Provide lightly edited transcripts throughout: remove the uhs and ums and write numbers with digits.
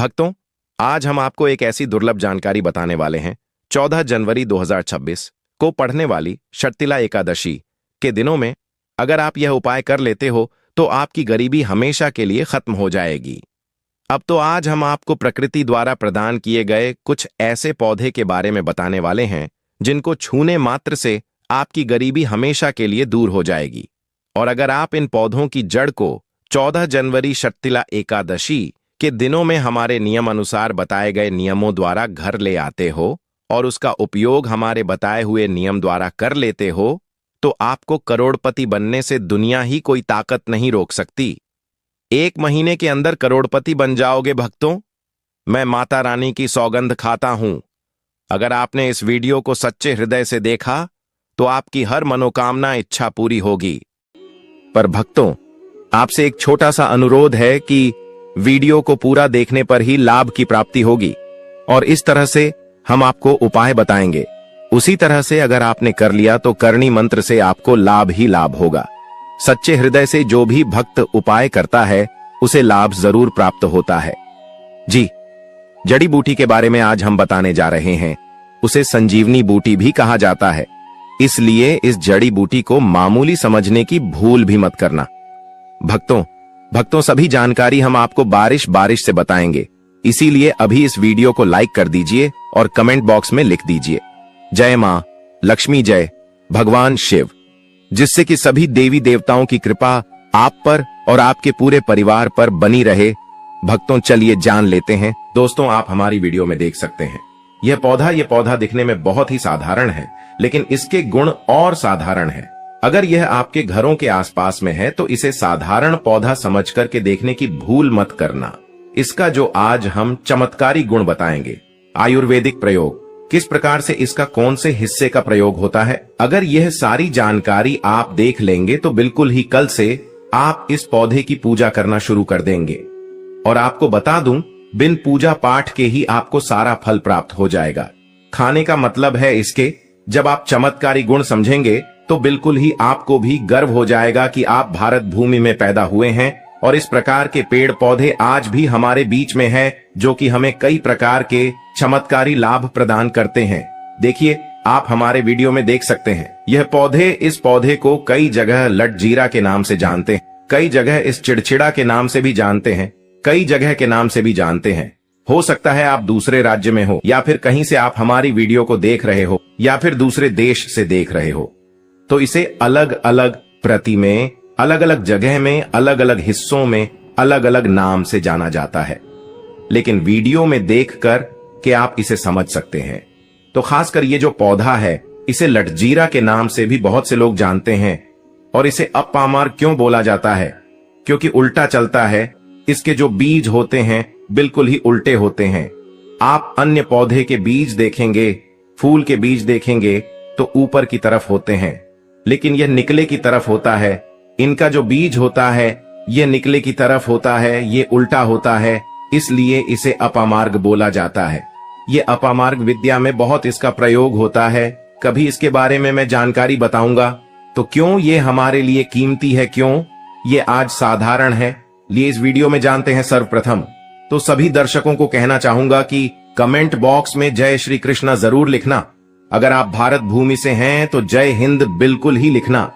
भक्तों, आज हम आपको एक ऐसी दुर्लभ जानकारी बताने वाले हैं। 14 जनवरी 2026 को पढ़ने वाली शर्तिला एकादशी के दिनों में अगर आप यह उपाय कर लेते हो तो आपकी गरीबी हमेशा के लिए खत्म हो जाएगी। अब तो आज हम आपको प्रकृति द्वारा प्रदान किए गए कुछ ऐसे पौधे के बारे में बताने वाले हैं जिनको छूने मात्र से आपकी गरीबी हमेशा के लिए दूर हो जाएगी। और अगर आप इन पौधों की जड़ को 14 जनवरी शर्तिला एकादशी के दिनों में हमारे नियम अनुसार बताए गए नियमों द्वारा घर ले आते हो और उसका उपयोग हमारे बताए हुए नियम द्वारा कर लेते हो तो आपको करोड़पति बनने से दुनिया ही कोई ताकत नहीं रोक सकती। 1 महीने के अंदर करोड़पति बन जाओगे भक्तों। मैं माता रानी की सौगंध खाता हूं। अगर आपने इस वीडियो को सच्चे हृदय से देखा तो आपकी हर मनोकामना इच्छा पूरी होगी। पर भक्तों, आपसे एक छोटा सा अनुरोध है कि वीडियो को पूरा देखने पर ही लाभ की प्राप्ति होगी और इस तरह से हम आपको उपाय बताएंगे। उसी तरह से अगर आपने कर लिया तो करणी मंत्र से आपको लाभ ही लाभ होगा। सच्चे हृदय से जो भी भक्त उपाय करता है उसे लाभ जरूर प्राप्त होता है। जी, जड़ी बूटी के बारे में आज हम बताने जा रहे हैं। उसे संजीवनी बूटी भी कहा जाता है, इसलिए इस जड़ी बूटी को मामूली समझने की भूल भी मत करना। भक्तों सभी जानकारी हम आपको बारिश से बताएंगे, इसीलिए अभी इस वीडियो को लाइक कर दीजिए और कमेंट बॉक्स में लिख दीजिए जय मां लक्ष्मी, जय भगवान शिव, जिससे कि सभी देवी देवताओं की कृपा आप पर और आपके पूरे परिवार पर बनी रहे। भक्तों, चलिए जान लेते हैं। दोस्तों, आप हमारी वीडियो में देख सकते हैं यह पौधा दिखने में बहुत ही साधारण है, लेकिन इसके गुण और साधारण है। अगर यह आपके घरों के आसपास में है तो इसे साधारण पौधा समझ करके देखने की भूल मत करना। इसका जो आज हम चमत्कारी गुण बताएंगे, आयुर्वेदिक प्रयोग, किस प्रकार से इसका कौन से हिस्से का प्रयोग होता है, अगर यह सारी जानकारी आप देख लेंगे तो बिल्कुल ही कल से आप इस पौधे की पूजा करना शुरू कर देंगे। और आपको बता दूं, बिन पूजा पाठ के ही आपको सारा फल प्राप्त हो जाएगा। खाने का मतलब है इसके, जब आप चमत्कारी गुण समझेंगे तो बिल्कुल ही आपको भी गर्व हो जाएगा कि आप भारत भूमि में पैदा हुए हैं और इस प्रकार के पेड़ पौधे आज भी हमारे बीच में है जो कि हमें कई प्रकार के चमत्कारी लाभ प्रदान करते हैं। देखिए, आप हमारे वीडियो में देख सकते हैं यह पौधे, इस पौधे को कई जगह लटजीरा के नाम से जानते हैं, कई जगह इस चिड़चिड़ा के नाम से भी जानते हैं, कई जगह के नाम से भी जानते हैं। हो सकता है आप दूसरे राज्य में हो या फिर कहीं से आप हमारी वीडियो को देख रहे हो या फिर दूसरे देश से देख रहे हो, तो इसे अलग अलग प्रति में, अलग अलग जगह में, अलग अलग हिस्सों में अलग अलग नाम से जाना जाता है। लेकिन वीडियो में देखकर के आप इसे समझ सकते हैं। तो खासकर ये जो पौधा है इसे लटजीरा के नाम से भी बहुत से लोग जानते हैं। और इसे अपामार्ग क्यों बोला जाता है? क्योंकि उल्टा चलता है। इसके जो बीज होते हैं बिल्कुल ही उल्टे होते हैं। आप अन्य पौधे के बीज देखेंगे, फूल के बीज देखेंगे तो ऊपर की तरफ होते हैं, लेकिन यह निकले की तरफ होता है। इनका जो बीज होता है यह निकले की तरफ होता है, ये उल्टा होता है, इसलिए इसे अपामार्ग बोला जाता है। ये अपामार्ग विद्या में बहुत इसका प्रयोग होता है। कभी इसके बारे में मैं जानकारी बताऊंगा। तो क्यों ये हमारे लिए कीमती है, क्यों ये आज साधारण है, लिए इस वीडियो में जानते हैं। सर्वप्रथम तो सभी दर्शकों को कहना चाहूंगा कि कमेंट बॉक्स में जय श्री कृष्णा जरूर लिखना। अगर आप भारत भूमि से हैं तो जय हिंद बिल्कुल ही लिखना।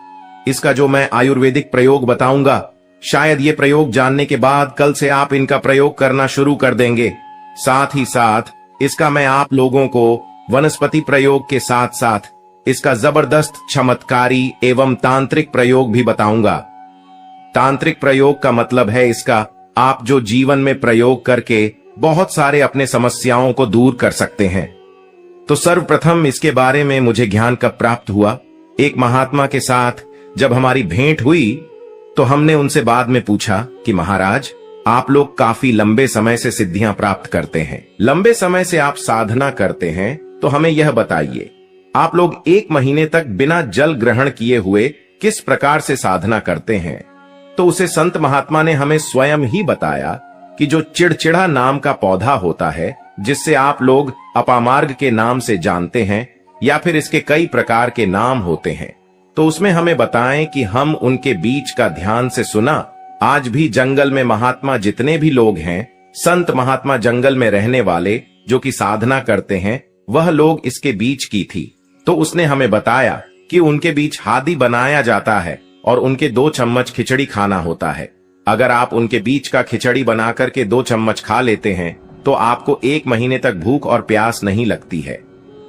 इसका जो मैं आयुर्वेदिक प्रयोग बताऊंगा, शायद ये प्रयोग जानने के बाद कल से आप इनका प्रयोग करना शुरू कर देंगे। साथ ही साथ इसका मैं आप लोगों को वनस्पति प्रयोग के साथ साथ इसका जबरदस्त चमत्कारी एवं तांत्रिक प्रयोग भी बताऊंगा। तांत्रिक प्रयोग का मतलब है इसका आप जो जीवन में प्रयोग करके बहुत सारे अपने समस्याओं को दूर कर सकते हैं। तो सर्वप्रथम इसके बारे में मुझे ज्ञान कब प्राप्त हुआ, एक महात्मा के साथ जब हमारी भेंट हुई तो हमने उनसे बाद में पूछा कि महाराज, आप लोग काफी लंबे समय से सिद्धियां प्राप्त करते हैं, लंबे समय से आप साधना करते हैं, तो हमें यह बताइए, आप लोग 1 महीने तक बिना जल ग्रहण किए हुए किस प्रकार से साधना करते हैं? तो उसे संत महात्मा ने हमें स्वयं ही बताया कि जो चिड़चिड़ा नाम का पौधा होता है, जिससे आप लोग अपामार्ग के नाम से जानते हैं या फिर इसके कई प्रकार के नाम होते हैं, तो उसमें हमें बताएं कि हम उनके बीच का ध्यान से सुना। आज भी जंगल में महात्मा जितने भी लोग हैं संत महात्मा जंगल में रहने वाले जो कि साधना करते हैं, वह लोग इसके बीज की थी। तो उसने हमें बताया कि उनके बीच हादी बनाया जाता है और उनके 2 चम्मच खिचड़ी खाना होता है। अगर आप उनके बीज का खिचड़ी बना करके 2 चम्मच खा लेते हैं तो आपको 1 महीने तक भूख और प्यास नहीं लगती है।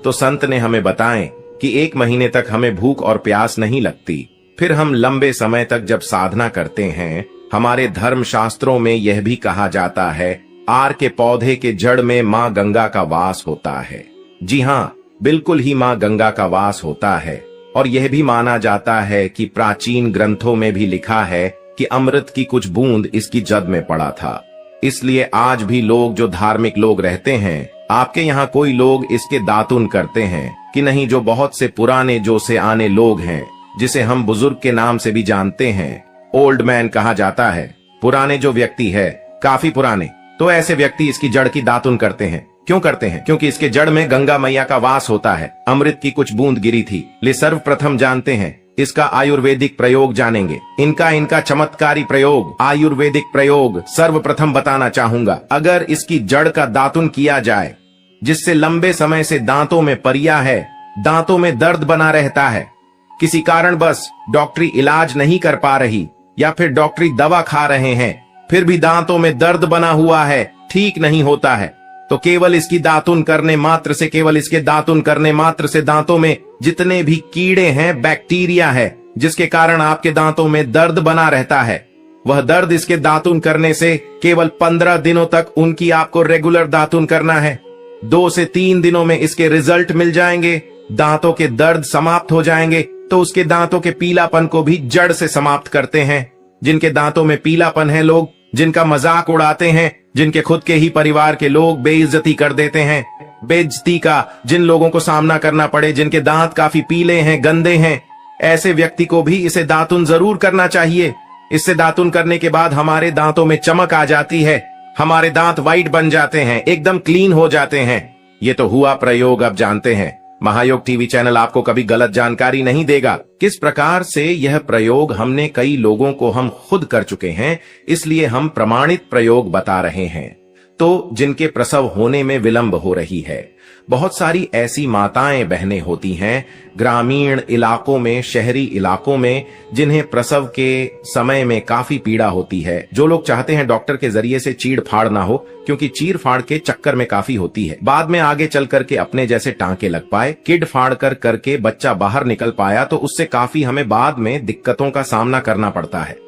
तो संत ने हमें बताएं कि 1 महीने तक हमें भूख और प्यास नहीं लगती। फिर हम लंबे समय तक जब साधना करते हैं, हमारे धर्म शास्त्रों में यह भी कहा जाता है, आर के पौधे के जड़ में माँ गंगा का वास होता है। जी हाँ, बिल्कुल ही माँ गंगा का वास होता है। और यह भी माना जाता है कि प्राचीन ग्रंथों में भी लिखा है कि अमृत की कुछ बूंद इसकी जद में पड़ा था। इसलिए आज भी लोग जो धार्मिक लोग रहते हैं, आपके यहाँ कोई लोग इसके दातुन करते हैं कि नहीं? जो बहुत से पुराने जो से आने लोग हैं, जिसे हम बुजुर्ग के नाम से भी जानते हैं, ओल्ड मैन कहा जाता है। पुराने जो व्यक्ति है, काफी पुराने, तो ऐसे व्यक्ति इसकी जड़ की दातुन करते हैं। क्यों करते हैं? क्योंकि इसके जड़ में गंगा मैया का वास होता है। अमृत की कुछ बूंद गिरी थी। ले सर्वप्रथम जानते हैं इसका आयुर्वेदिक प्रयोग जानेंगे। इनका चमत्कारी प्रयोग, आयुर्वेदिक प्रयोग सर्वप्रथम बताना चाहूंगा। अगर इसकी जड़ का दातुन किया जाए, जिससे लंबे समय से दांतों में परिया है, दांतों में दर्द बना रहता है, किसी कारण बस डॉक्टरी इलाज नहीं कर पा रही या फिर डॉक्टरी दवा खा रहे हैं, फिर भी दांतों में दर्द बना हुआ है, ठीक नहीं होता है, तो केवल इसकी दातुन करने मात्र से, केवल इसके दातुन करने मात्र से दांतों में जितने भी कीड़े हैं, बैक्टीरिया है, जिसके कारण आपके दांतों में दर्द बना रहता है, वह दर्द इसके दातुन करने से केवल 15 दिनों तक उनकी आपको रेगुलर दातुन करना है। 2 से 3 दिनों में इसके रिजल्ट मिल जाएंगे, दांतों के दर्द समाप्त हो जाएंगे। तो उसके दांतों के पीलापन को भी जड़ से समाप्त करते हैं। जिनके दांतों में पीलापन है, लोग जिनका मजाक उड़ाते हैं, जिनके खुद के ही परिवार के लोग बेइज्जती कर देते हैं, बेइज्जती का जिन लोगों को सामना करना पड़े, जिनके दांत काफी पीले हैं, गंदे हैं, ऐसे व्यक्ति को भी इसे दातुन जरूर करना चाहिए। इससे दातुन करने के बाद हमारे दांतों में चमक आ जाती है, हमारे दांत वाइट बन जाते हैं, एकदम क्लीन हो जाते हैं। ये तो हुआ प्रयोग। अब जानते हैं, महायोग टीवी चैनल आपको कभी गलत जानकारी नहीं देगा। किस प्रकार से यह प्रयोग हमने कई लोगों को हम खुद कर चुके हैं, इसलिए हम प्रमाणित प्रयोग बता रहे हैं। तो जिनके प्रसव होने में विलंब हो रही है, बहुत सारी ऐसी माताएं बहनें होती हैं ग्रामीण इलाकों में, शहरी इलाकों में, जिन्हें प्रसव के समय में काफी पीड़ा होती है। जो लोग चाहते हैं डॉक्टर के जरिए से चीड़ फाड़ ना हो, क्योंकि चीड़ फाड़ के चक्कर में काफी होती है, बाद में आगे चल करके अपने जैसे टांके लग पाए, किड फाड़ करके बच्चा बाहर निकल पाया, तो उससे काफी हमें बाद में दिक्कतों का सामना करना पड़ता है।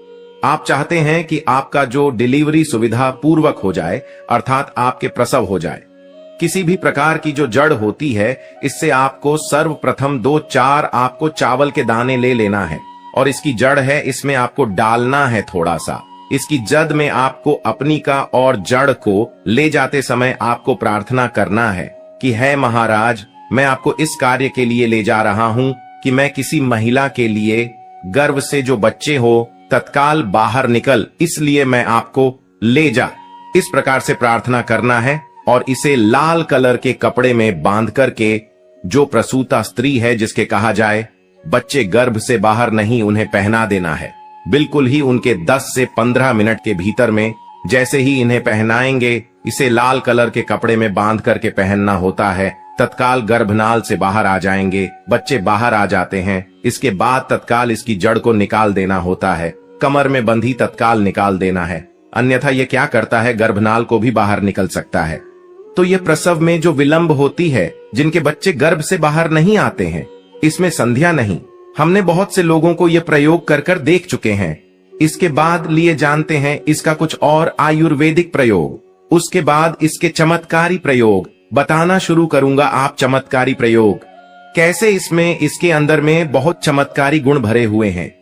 आप चाहते हैं कि आपका जो डिलीवरी सुविधा पूर्वक हो जाए, अर्थात आपके प्रसव हो जाए। किसी भी प्रकार की जो जड़ होती है, इससे आपको सर्वप्रथम 2-4 आपको चावल के दाने ले लेना है, और इसकी जड़ है, इसमें आपको डालना है थोड़ा सा। इसकी जद में आपको अपनी का और जड़ को ले जाते समय आपको प्रार्थना करना है कि है महाराज, मैं आपको इस कार्य के लिए ले जा रहा हूं कि मैं किसी महिला के लिए गर्भ से जो बच्चे हो तत्काल बाहर निकल, इसलिए मैं आपको ले जा। इस प्रकार से प्रार्थना करना है और इसे लाल कलर के कपड़े में बांध करके, जो प्रसूता स्त्री है, जिसके कहा जाए बच्चे गर्भ से बाहर नहीं, उन्हें पहना देना है। बिल्कुल ही उनके 10 से 15 मिनट के भीतर में जैसे ही इन्हें पहनाएंगे, इसे लाल कलर के कपड़े में बांध करके पहनना होता है, तत्काल गर्भनाल से बाहर आ जाएंगे, बच्चे बाहर आ जाते हैं। इसके बाद तत्काल इसकी जड़ को निकाल देना होता है, कमर में बंधी तत्काल निकाल देना है, अन्यथा ये क्या करता है, गर्भनाल को भी बाहर निकल सकता है। तो ये प्रसव में जो विलंब होती है, जिनके बच्चे गर्भ से बाहर नहीं आते हैं, इसमें संध्या नहीं। हमने बहुत से लोगों को ये प्रयोग कर देख चुके हैं। इसके बाद लिए जानते हैं इसका कुछ और आयुर्वेदिक प्रयोग, उसके बाद इसके चमत्कारी प्रयोग बताना शुरू करूंगा। आप चमत्कारी प्रयोग कैसे, इसमें इसके अंदर में बहुत चमत्कारी गुण भरे हुए हैं।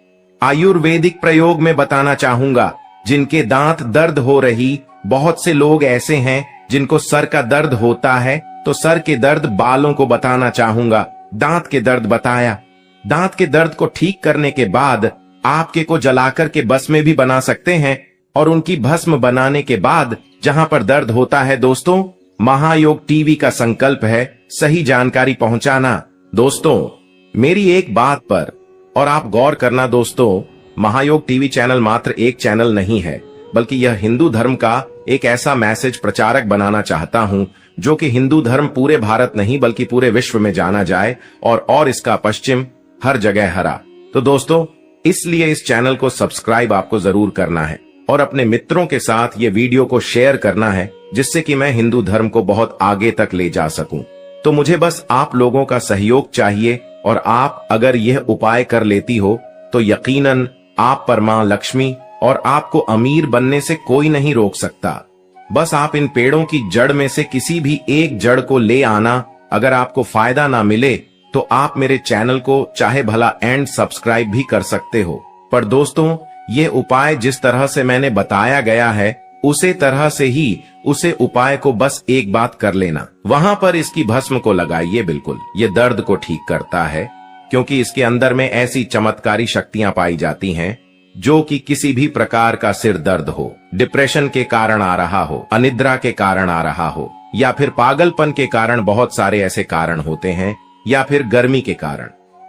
आयुर्वेदिक प्रयोग में बताना चाहूंगा। जिनके दांत दर्द हो रही, बहुत से लोग ऐसे हैं जिनको सर का दर्द होता है, तो सर के दर्द बालों को बताना चाहूंगा। दांत के दर्द बताया, दांत के दर्द को ठीक करने के बाद आपके को जलाकर के भस्म भी बना सकते हैं, और उनकी भस्म बनाने के बाद जहां पर दर्द होता है, दोस्तों महायोग टीवी का संकल्प है सही जानकारी पहुंचाना। दोस्तों मेरी एक बात पर और आप गौर करना दोस्तों, महायोग टीवी चैनल मात्र एक चैनल नहीं है, बल्कि यह हिंदू धर्म का एक ऐसा मैसेज प्रचारक बनाना चाहता हूं जो कि हिंदू धर्म पूरे भारत नहीं बल्कि पूरे विश्व में जाना जाए और इसका पश्चिम हर जगह हरा। तो दोस्तों, इसलिए इस चैनल को सब्सक्राइब आपको जरूर करना है और अपने मित्रों के साथ ये वीडियो को शेयर करना है, जिससे कि मैं हिंदू धर्म को बहुत आगे तक ले जा सकूं। तो मुझे बस आप लोगों का सहयोग चाहिए और आप अगर यह उपाय कर लेती हो तो यकीनन आप पर मां लक्ष्मी और आपको अमीर बनने से कोई नहीं रोक सकता। बस आप इन पेड़ों की जड़ में से किसी भी एक जड़ को ले आना। अगर आपको फायदा ना मिले तो आप मेरे चैनल को चाहे भला एंड सब्सक्राइब भी कर सकते हो, पर दोस्तों ये उपाय जिस तरह से मैंने बताया गया है उसे तरह से ही उसे उपाय को बस एक बात कर लेना, वहां पर इसकी भस्म को लगाइए। बिल्कुल ये दर्द को ठीक करता है, क्योंकि इसके अंदर में ऐसी चमत्कारी शक्तियां पाई जाती हैं जो कि किसी भी प्रकार का सिर दर्द हो, डिप्रेशन के कारण आ रहा हो, अनिद्रा के कारण आ रहा हो, या फिर पागलपन के कारण, बहुत सारे ऐसे कारण होते हैं, या फिर गर्मी के कारण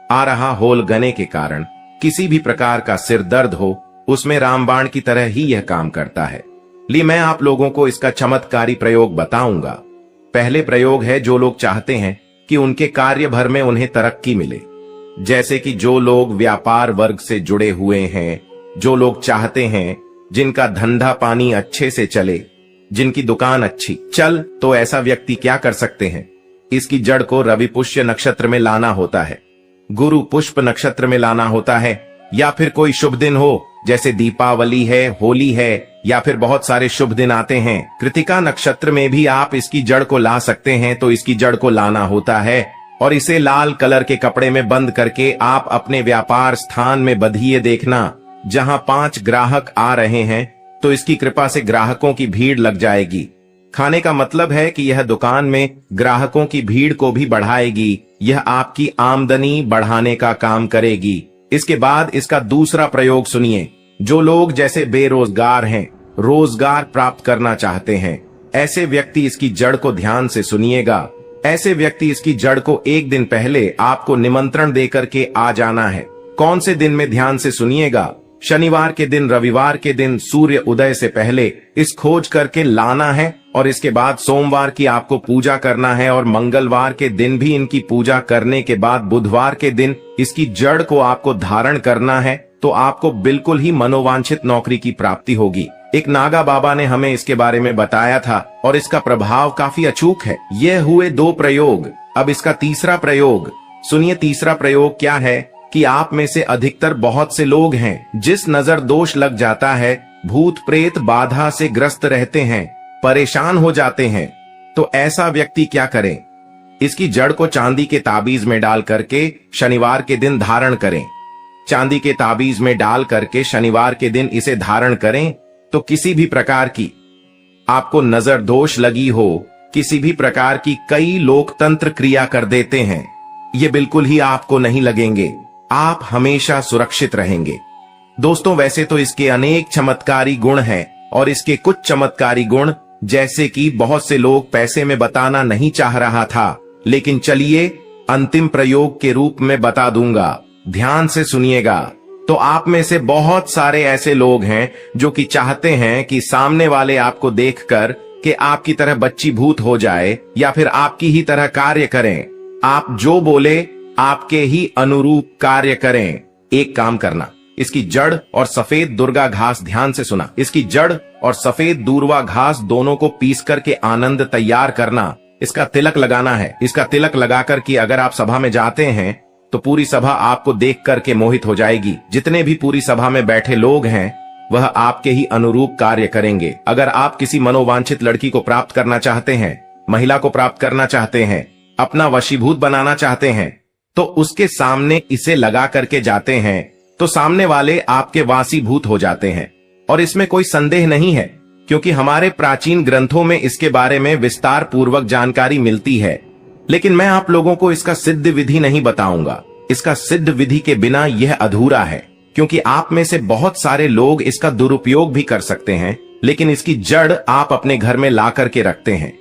आ रहा होल गने के कारण किसी भी प्रकार का सिर दर्द हो, उसमें रामबाण की तरह ही यह काम करता है। मैं आप लोगों को इसका चमत्कारी प्रयोग बताऊंगा। पहले प्रयोग है, जो लोग चाहते हैं कि उनके कार्य भर में उन्हें तरक्की मिले, जैसे कि जो लोग व्यापार वर्ग से जुड़े हुए हैं, जो लोग चाहते हैं जिनका धंधा पानी अच्छे से चले, जिनकी दुकान अच्छी चल, तो ऐसा व्यक्ति क्या कर सकते हैं, इसकी जड़ को रवि पुष्य नक्षत्र में लाना होता है, गुरु पुष्प नक्षत्र में लाना होता है, या फिर कोई शुभ दिन हो जैसे दीपावली है, होली है, या फिर बहुत सारे शुभ दिन आते हैं। कृतिका नक्षत्र में भी आप इसकी जड़ को ला सकते हैं। तो इसकी जड़ को लाना होता है और इसे लाल कलर के कपड़े में बंद करके आप अपने व्यापार स्थान में बंधिए। देखना, जहां 5 ग्राहक आ रहे हैं तो इसकी कृपा से ग्राहकों की भीड़ लग जाएगी। खाने का मतलब है कि यह दुकान में ग्राहकों की भीड़ को भी बढ़ाएगी, यह आपकी आमदनी बढ़ाने का काम करेगी। इसके बाद इसका दूसरा प्रयोग सुनिए। जो लोग जैसे बेरोजगार हैं, रोजगार प्राप्त करना चाहते हैं, ऐसे व्यक्ति इसकी जड़ को ध्यान से सुनिएगा। ऐसे व्यक्ति इसकी जड़ को एक दिन पहले आपको निमंत्रण देकर के आ जाना है। कौन से दिन में, ध्यान से सुनिएगा। शनिवार के दिन, रविवार के दिन सूर्य उदय से पहले इस खोज करके लाना है और इसके बाद सोमवार की आपको पूजा करना है और मंगलवार के दिन भी इनकी पूजा करने के बाद बुधवार के दिन इसकी जड़ को आपको धारण करना है। तो आपको बिल्कुल ही मनोवांछित नौकरी की प्राप्ति होगी। एक नागा बाबा ने हमें इसके बारे में बताया था और इसका प्रभाव काफी अचूक है। ये हुए 2 प्रयोग। अब इसका तीसरा प्रयोग सुनिए। तीसरा प्रयोग क्या है कि आप में से अधिकतर बहुत से लोग हैं जिस नजर दोष लग जाता है, भूत प्रेत बाधा से ग्रस्त रहते हैं, परेशान हो जाते हैं। तो ऐसा व्यक्ति क्या करे, इसकी जड़ को चांदी के ताबीज में डाल करके शनिवार के दिन धारण करें। चांदी के ताबीज में डाल करके शनिवार के दिन इसे धारण करें तो किसी भी प्रकार की आपको नजर दोष लगी हो, किसी भी प्रकार की, कई लोकतंत्र क्रिया कर देते हैं, ये बिल्कुल ही आपको नहीं लगेंगे। आप हमेशा सुरक्षित रहेंगे। दोस्तों, वैसे तो इसके अनेक चमत्कारी गुण हैं और इसके कुछ चमत्कारी गुण जैसे कि बहुत से लोग पैसे में बताना नहीं चाह रहा था, लेकिन चलिए अंतिम प्रयोग के रूप में बता दूंगा। ध्यान से सुनिएगा। तो आप में से बहुत सारे ऐसे लोग हैं जो कि चाहते हैं कि सामने वाले आपको देखकर कि आपकी तरह बच्ची भूत हो जाए या फिर आपकी ही तरह कार्य करें। आप जो बोले आपके ही अनुरूप कार्य करें। एक काम करना, इसकी जड़ और सफेद दुर्गा घास, ध्यान से सुना, इसकी जड़ और सफेद दूर्वा घास दोनों को पीस करके आनंद तैयार करना। इसका तिलक लगाना है। इसका तिलक लगाकर कि अगर आप सभा में जाते हैं तो पूरी सभा आपको देख करके मोहित हो जाएगी। जितने भी पूरी सभा में बैठे लोग हैं वह आपके ही अनुरूप कार्य करेंगे। अगर आप किसी मनोवांछित लड़की को प्राप्त करना चाहते हैं, महिला को प्राप्त करना चाहते हैं, अपना वशीभूत बनाना चाहते हैं, तो उसके सामने इसे लगा करके जाते हैं तो सामने वाले आपके वासीभूत हो जाते हैं। और इसमें कोई संदेह नहीं है, क्योंकि हमारे प्राचीन ग्रंथों में इसके बारे में विस्तार पूर्वक जानकारी मिलती है। लेकिन मैं आप लोगों को इसका सिद्ध विधि नहीं बताऊंगा। इसका सिद्ध विधि के बिना यह अधूरा है, क्योंकि आप में से बहुत सारे लोग इसका दुरुपयोग भी कर सकते हैं, लेकिन इसकी जड़ आप अपने घर में ला करके रखते हैं,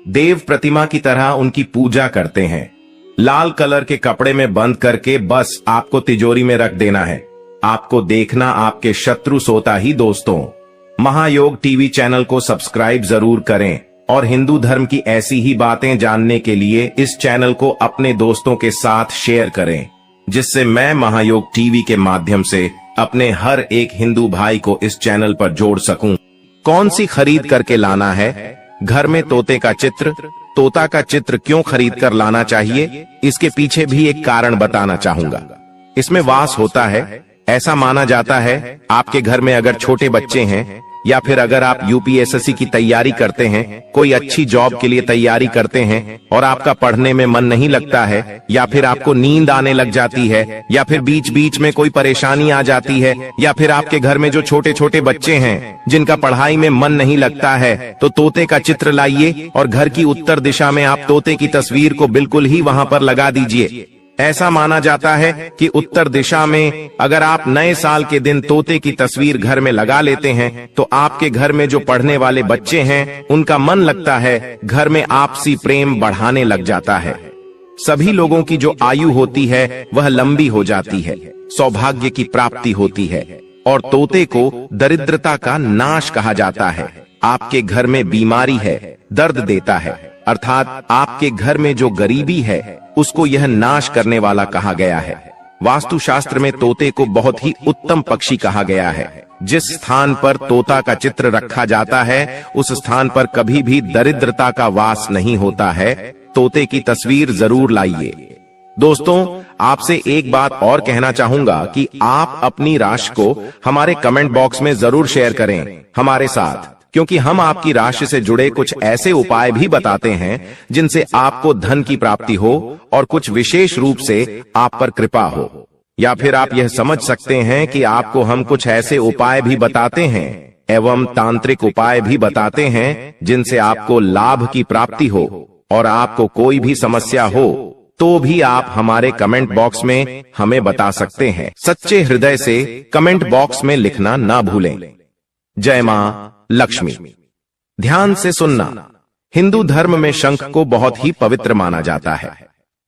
देव प्रतिमा की तरह उनकी पूजा करते हैं, लाल कलर के कपड़े में बंद करके बस आपको तिजोरी में रख देना है। आपको देखना आपके शत्रु सोता ही दोस्तों। महायोग टीवी चैनल को सब्सक्राइब जरूर करें और हिंदू धर्म की ऐसी ही बातें जानने के लिए इस चैनल को अपने दोस्तों के साथ शेयर करें, जिससे मैं महायोग टीवी के माध्यम से अपने हर एक हिंदू भाई को इस चैनल पर जोड़ सकूं। कौन सी खरीद करके लाना है? घर में तोते का चित्र। तोता का चित्र क्यों खरीद कर लाना चाहिए, इसके पीछे भी एक कारण बताना चाहूंगा। इसमें वास होता है। ऐसा माना जाता है आपके घर में अगर छोटे बच्चे हैं या फिर अगर आप यूपीएससी की तैयारी करते हैं, कोई अच्छी जॉब के लिए तैयारी करते हैं और आपका पढ़ने में मन नहीं लगता है, या फिर आपको नींद आने लग जाती है, या फिर बीच बीच में कोई परेशानी आ जाती है, या फिर आपके घर में जो छोटे छोटे बच्चे हैं जिनका पढ़ाई में मन नहीं लगता है, तो तोते का चित्र लाइए और घर की उत्तर दिशा में आप तोते की तस्वीर को बिल्कुल ही वहां पर लगा दीजिए। ऐसा माना जाता है कि उत्तर दिशा में अगर आप नए साल के दिन तोते की तस्वीर घर में लगा लेते हैं तो आपके घर में जो पढ़ने वाले बच्चे हैं उनका मन लगता है, घर में आपसी प्रेम बढ़ाने लग जाता है। सभी लोगों की जो आयु होती है वह लंबी हो जाती है, सौभाग्य की प्राप्ति होती है और तोते को दरिद्रता का नाश कहा जाता है। आपके घर में बीमारी है, दर्द देता है, अर्थात आपके घर में जो गरीबी है उसको यह नाश करने वाला कहा गया है। वास्तुशास्त्र में तोते को बहुत ही उत्तम पक्षी कहा गया है। जिस स्थान पर तोता का चित्र रखा जाता है उस स्थान पर कभी भी दरिद्रता का वास नहीं होता है। तोते की तस्वीर जरूर लाइए। दोस्तों, आपसे एक बात और कहना चाहूंगा कि आप अपनी राशि को हमारे कमेंट बॉक्स में जरूर शेयर करें हमारे साथ, क्योंकि हम आपकी राशि से जुड़े कुछ ऐसे उपाय भी बताते हैं जिनसे आपको धन की प्राप्ति हो और कुछ विशेष रूप से आप पर कृपा हो। या फिर आप यह समझ सकते हैं कि आपको हम कुछ ऐसे उपाय भी बताते हैं एवं तांत्रिक उपाय भी बताते हैं जिनसे आपको लाभ की प्राप्ति हो और आपको कोई भी समस्या हो तो भी आप हमारे कमेंट बॉक्स में हमें बता सकते हैं। सच्चे हृदय से कमेंट बॉक्स में लिखना ना भूलें। जय मां लक्ष्मी। ध्यान से सुनना, हिंदू धर्म में शंख को बहुत ही पवित्र माना जाता है।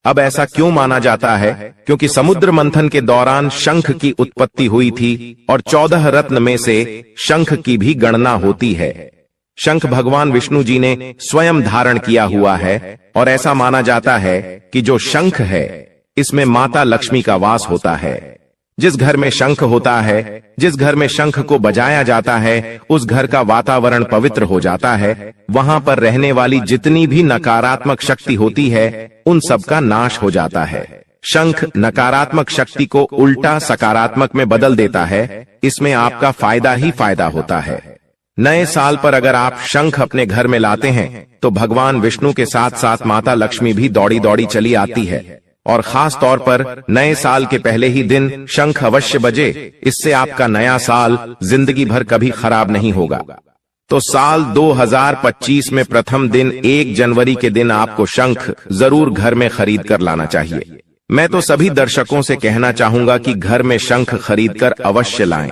अब ऐसा क्यों माना जाता है? क्योंकि समुद्र मंथन के दौरान शंख की उत्पत्ति हुई थी और 14 रत्न में से शंख की भी गणना होती है। शंख भगवान विष्णु जी ने स्वयं धारण किया हुआ है और ऐसा माना जाता है कि जो शंख है इसमें माता लक्ष्मी का वास होता है। जिस घर में शंख होता है, जिस घर में शंख को बजाया जाता है, उस घर का वातावरण पवित्र हो जाता है। वहां पर रहने वाली जितनी भी नकारात्मक शक्ति होती है उन सब का नाश हो जाता है। शंख नकारात्मक शक्ति को उल्टा सकारात्मक में बदल देता है। इसमें आपका फायदा ही फायदा होता है। नए साल पर अगर आप शंख अपने घर में लाते हैं तो भगवान विष्णु के साथ साथ माता लक्ष्मी भी दौड़ी दौड़ी चली आती है और खास तौर पर नए साल के पहले ही दिन शंख अवश्य बजे। इससे आपका नया साल जिंदगी भर कभी खराब नहीं होगा। तो साल 2025 में प्रथम दिन 1 जनवरी के दिन आपको शंख जरूर घर में खरीद कर लाना चाहिए। मैं तो सभी दर्शकों से कहना चाहूंगा कि घर में शंख खरीद कर अवश्य लाएं,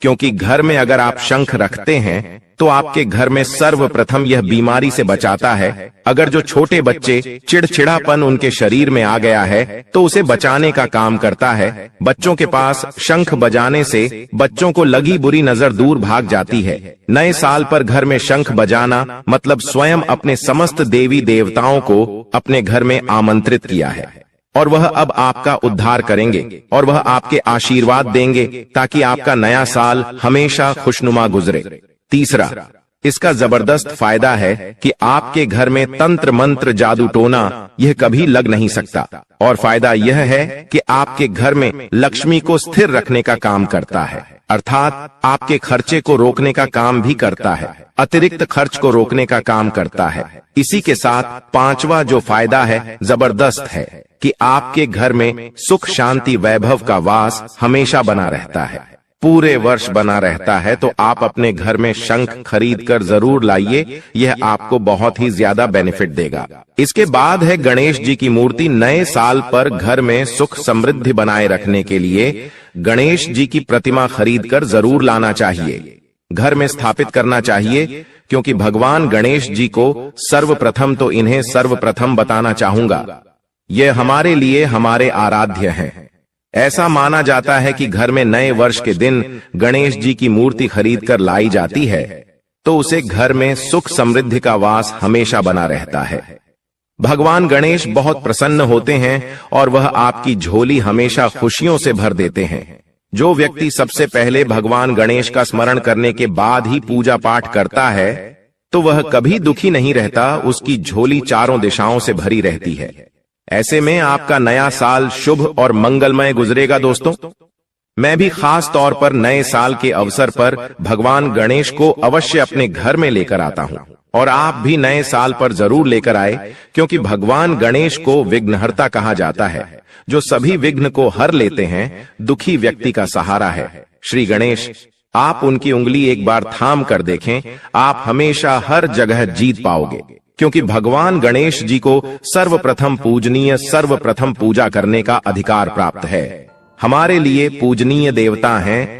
क्योंकि घर में अगर आप शंख रखते हैं तो आपके घर में सर्वप्रथम यह बीमारी से बचाता है। अगर जो छोटे बच्चे चिड़चिड़ापन उनके शरीर में आ गया है तो उसे बचाने का काम करता है। बच्चों के पास शंख बजाने से बच्चों को लगी बुरी नजर दूर भाग जाती है। नए साल पर घर में शंख बजाना मतलब स्वयं अपने समस्त देवी देवताओं को अपने घर में आमंत्रित किया है और वह अब आपका उद्धार करेंगे और वह आपके आशीर्वाद देंगे ताकि आपका नया साल हमेशा खुशनुमा गुजरे। तीसरा, इसका जबरदस्त फायदा है कि आपके घर में तंत्र मंत्र जादू टोना यह कभी लग नहीं सकता। और फायदा यह है कि आपके घर में लक्ष्मी को स्थिर रखने का काम करता है, अर्थात आपके खर्चे को रोकने का काम भी करता है, अतिरिक्त खर्च को रोकने का काम करता है। इसी के साथ पांचवा जो फायदा है जबरदस्त है कि आपके घर में सुख शांति वैभव का वास हमेशा बना रहता है, पूरे वर्ष बना रहता है। तो आप अपने घर में शंख खरीद कर जरूर लाइए, यह आपको बहुत ही ज्यादा बेनिफिट देगा। इसके बाद है गणेश जी की मूर्ति। नए साल पर घर में सुख समृद्धि बनाए रखने के लिए गणेश जी की प्रतिमा खरीद कर जरूर लाना चाहिए, घर में स्थापित करना चाहिए, क्योंकि भगवान गणेश जी को सर्वप्रथम तो इन्हें सर्वप्रथम बताना चाहूंगा, ये हमारे लिए हमारे आराध्य हैं। ऐसा माना जाता है कि घर में नए वर्ष के दिन गणेश जी की मूर्ति खरीद कर लाई जाती है तो उसे घर में सुख समृद्धि का वास हमेशा बना रहता है। भगवान गणेश बहुत प्रसन्न होते हैं और वह आपकी झोली हमेशा खुशियों से भर देते हैं। जो व्यक्ति सबसे पहले भगवान गणेश का स्मरण करने के बाद ही पूजा पाठ करता है तो वह कभी दुखी नहीं रहता, उसकी झोली चारों दिशाओं से भरी रहती है। ऐसे में आपका नया साल शुभ और मंगलमय गुजरेगा। दोस्तों, मैं भी खास तौर पर नए साल के अवसर पर भगवान गणेश को अवश्य अपने घर में लेकर आता हूं और आप भी नए साल पर जरूर लेकर आए, क्योंकि भगवान गणेश को विघ्नहर्ता कहा जाता है, जो सभी विघ्न को हर लेते हैं, दुखी व्यक्ति का सहारा है। श्री गणेश, आप उनकी उंगली एक बार थाम कर देखें, आप हमेशा हर जगह जीत पाओगे, क्योंकि भगवान गणेश जी को सर्वप्रथम पूजनीय, सर्वप्रथम पूजा करने का अधिकार प्राप्त है। हमारे लिए पूजनीय देवता हैं